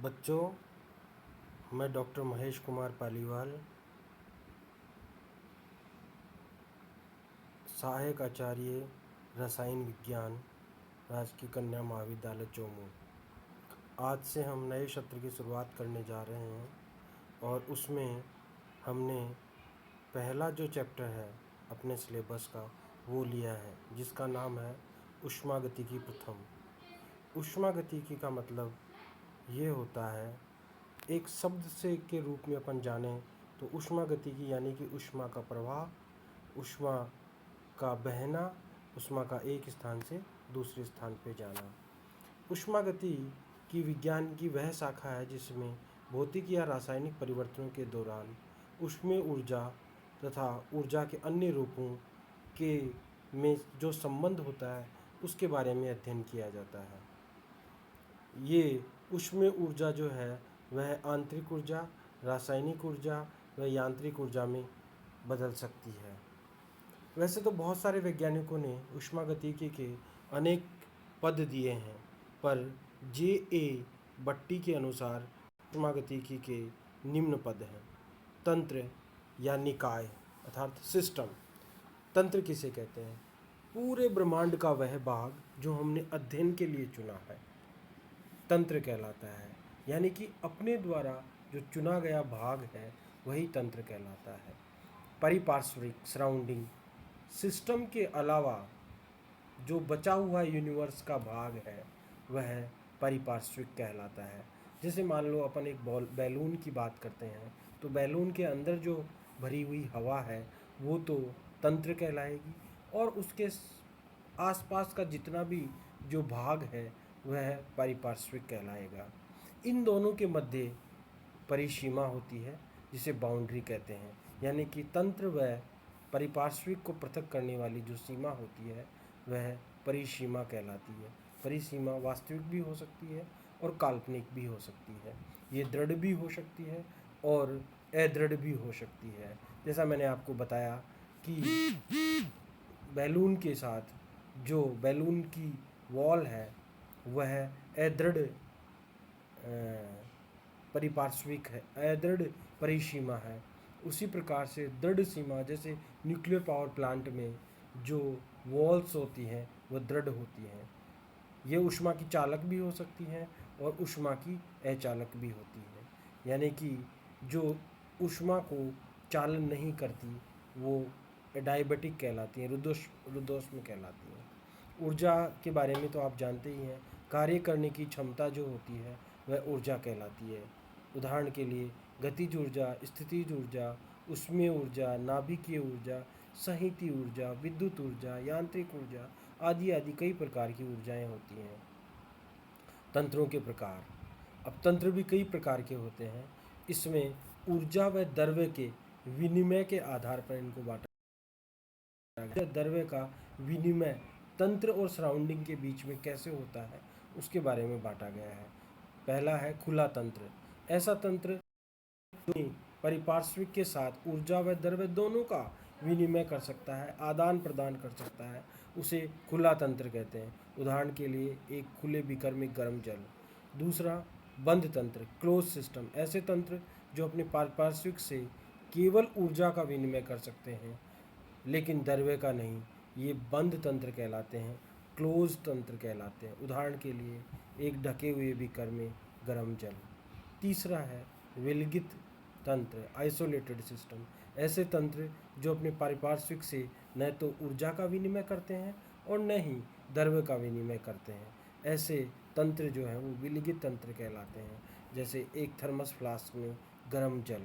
बच्चों, मैं डॉक्टर महेश कुमार पालीवाल, सहायक आचार्य रसायन विज्ञान, राजकीय कन्या महाविद्यालय चोमू। आज से हम नए सत्र की शुरुआत करने जा रहे हैं और उसमें हमने पहला जो चैप्टर है अपने सिलेबस का वो लिया है, जिसका नाम है ऊष्मागतिकी प्रथम। ऊष्मागतिकी का मतलब ये होता है, एक शब्द से के रूप में अपन जाने तो ऊष्मागतिकी यानी कि ऊष्मा का प्रवाह, ऊष्मा का बहना, ऊष्मा का एक स्थान से दूसरे स्थान पे जाना। ऊष्मागति की विज्ञान की वह शाखा है जिसमें भौतिक या रासायनिक परिवर्तनों के दौरान ऊष्मीय ऊर्जा तथा ऊर्जा के अन्य रूपों के में जो संबंध होता है उसके बारे में अध्ययन किया जाता है। ये ऊष्मीय ऊर्जा जो है वह आंतरिक ऊर्जा, रासायनिक ऊर्जा व यांत्रिक ऊर्जा में बदल सकती है। वैसे तो बहुत सारे वैज्ञानिकों ने ऊष्मागतिकी के अनेक पद दिए हैं, पर जे.ए. बट्टी के अनुसार ऊष्मागतिकी के निम्न पद हैं। तंत्र या निकाय अर्थात सिस्टम। तंत्र किसे कहते हैं? पूरे ब्रह्मांड का वह भाग जो हमने अध्ययन के लिए चुना है तंत्र कहलाता है, यानी कि अपने द्वारा जो चुना गया भाग है वही तंत्र कहलाता है। परिपार्श्विक सराउंडिंग सिस्टम के अलावा जो बचा हुआ यूनिवर्स का भाग है वह परिपार्श्विक कहलाता है। जैसे मान लो अपन एक बैलून की बात करते हैं तो बैलून के अंदर जो भरी हुई हवा है वो तो तंत्र कहलाएगी, और उसके आसपास का जितना भी जो भाग है वह परिपार्श्विक कहलाएगा। इन दोनों के मध्य परिसीमा होती है जिसे बाउंड्री कहते हैं, यानी कि तंत्र व परिपार्श्विक को पृथक करने वाली जो सीमा होती है वह परिसीमा कहलाती है। परिसीमा वास्तविक भी हो सकती है और काल्पनिक भी हो सकती है। ये दृढ़ भी हो सकती है और अदृढ़ भी हो सकती है। जैसा मैंने आपको बताया कि बैलून के साथ जो बैलून की वॉल है वह अदृढ़ परिपार्श्विक है, अदृढ़ परिसीमा है। उसी प्रकार से दृढ़ सीमा, जैसे न्यूक्लियर पावर प्लांट में जो वॉल्स होती हैं वह दृढ़ होती हैं। ये ऊष्मा की चालक भी हो सकती हैं और ऊष्मा की अचालक भी होती है, यानी कि जो ऊष्मा को चालन नहीं करती वो डायबेटिक कहलाती हैं, रुद्धोष्म कहलाती हैं। ऊर्जा के बारे में तो आप जानते ही हैं, कार्य करने की क्षमता जो होती है वह ऊर्जा कहलाती है। उदाहरण के लिए गतिज ऊर्जा, स्थितिज ऊर्जा, ऊष्मीय ऊर्जा, नाभिकीय ऊर्जा, संहति ऊर्जा, विद्युत ऊर्जा, यांत्रिक ऊर्जा आदि आदि कई प्रकार की ऊर्जाएं होती हैं। तंत्रों के प्रकार। अब तंत्र भी कई प्रकार के होते हैं। इसमें ऊर्जा व द्रव्य के विनिमय के आधार पर इनको बांटा गया। द्रव्य का विनिमय तंत्र और सराउंडिंग के बीच में कैसे होता है उसके बारे में बांटा गया है। पहला है खुला तंत्र। ऐसा तंत्र जो परिपार्श्विक के साथ ऊर्जा व द्रव्य दोनों का विनिमय कर सकता है, आदान प्रदान कर सकता है, उसे खुला तंत्र कहते हैं। उदाहरण के लिए एक खुले बीकर में गर्म जल। दूसरा बंद तंत्र, क्लोज सिस्टम। ऐसे तंत्र जो अपने पारपार्श्विक से केवल ऊर्जा का विनिमय कर सकते हैं लेकिन द्रव्य का नहीं, ये बंद तंत्र कहलाते हैं, क्लोज तंत्र कहलाते हैं। उदाहरण के लिए एक ढके हुए बीकर में गर्म जल। तीसरा है विलगित तंत्र, आइसोलेटेड सिस्टम। ऐसे तंत्र जो अपने पारिपार्श्विक से न तो ऊर्जा का विनिमय करते हैं और न ही द्रव्य का विनिमय करते हैं। ऐसे तंत्र जो हैं वो विलगित तंत्र कहलाते हैं। जैसे एक थर्मस फ्लास्क में गर्म जल।